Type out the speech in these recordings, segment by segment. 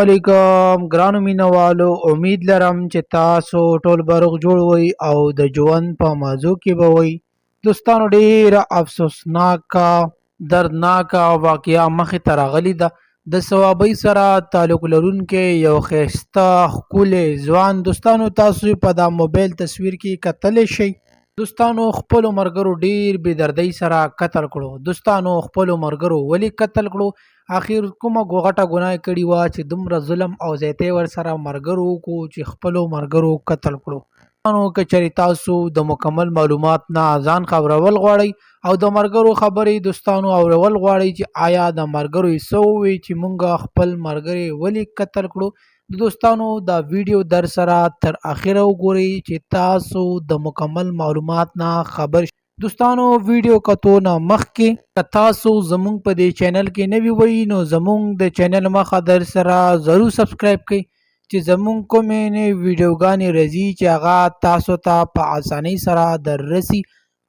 علیکم ګرانو مینوالو، امید لرم چې تاسو ټول به روغ جوړ وئ او د ژوند په مازو کې به وئ. دوستانو، ډیره افسوسناکه دردناکه واقعه مخې ته راغلې ده. د ثوابۍ سره تعلق لرونکی یو ښایسته ښکلی ځوان، دوستانو تاسو یې په دا موبایل تصویر کې کتلی شئ. دوستانو خپلو ملګرو ډیر بې دردۍ سره قتل کړو. دوستانو خپلو ملګرو ولې قتل کړو؟ اخر کومه غټه ګناه یې کړې وه چې دومره ظلم او زیاتی ورسره ملګرو وکړو چې خپلو ملګرو قتل کړو؟ دوستانو که چېرې تاسو د مکمل معلومات نه ځان خبرول غواړئ او د ملګرو خبرې دوستانو اورول غواړئ چې آیا د ملګرو یې څه وویل چې مونږ خپل ملګري ولې قتل کړو، دوستانو دا ویډیو در سره تر اخره وګورئ چې تاسو د مکمل معلومات نه خبر شئ. دوستانو ویډیو کتو نه مخکې که تاسو زمونږ په دې چینل کې نوي وئ نو زمونږ د چینل مخه در سره ضرور سبسکرایب کړئ چې زمونږ کومې نوې ویډیوګانې راځي چې هغه تاسو ته په اسانۍ سره در رسي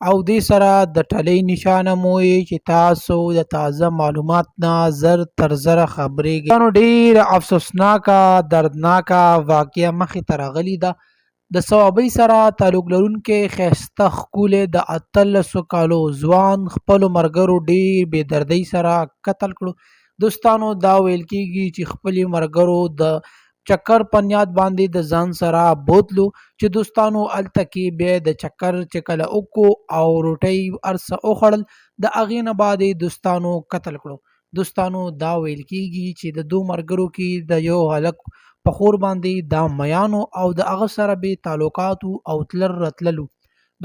او دې سره د ټلۍ نشانه مو چې تاسو د تازه معلومات نه زر تر زره خبرېږئ. ډېره افسوسناکه دردناکه واقعه مخې ته راغلې ده. د ثوابۍ سره تعلق لرونکی ښایسته ښکلی د 18 کالو ځوان خپلو ملګرو ډېر بې دردۍ سره قتل کړو. دوستانو دا ویل کېږي چې خپلې ملګرو د چکر په نیت باندې د ځان سره بوتلو چې دوستانو هلته کې بیا د چکر چې کله وکړو او روټۍ هر څه وخوړل، د هغې نه بعد یې دوستانو قتل کړو. دوستانو دا ویل کېږي چې د دو ملګرو کې د یو هلک په خور باندې دا میانو او د هغه سره به تعلقاتو او تلر راتللو.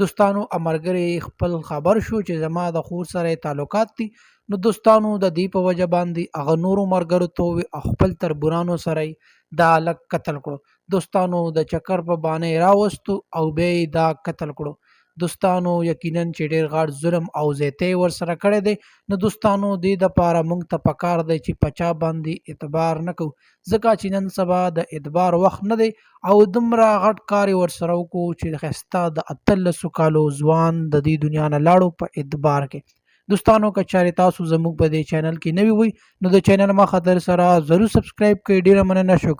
دوستانو ملګری خپل خبر شو چې زما د خور سره تعلقات دي، نو دوستانو د دې په وجه باندې هغه نورو ملګرو ته خپل تربورانو سره دا هلک قتل کړو. دوستانو د چکر په بانې راوستو او بیا یې دا قتل کړو. دوستانو یقینا چې ډېر غټ ظلم او زیاتی ورسره کړی دی، نو دوستانو دې دپاره موږ ته پکار دی چې په چا باندې اعتبار نه کوو، ځکه چې نن سبا د اعتبار وخت نه دی او دومره غټ کار یې ورسره وکړو چې ښایسته د 18 کالو ځوان د دې دنیا نه لاړو په اعتبار کې. دوستانو که چېرې تاسو زموږ په دې چینل کې نوي وئ نو د چینل مخه در سره ضرور سبسکرایب کړئ. ډېره مننه، شکر.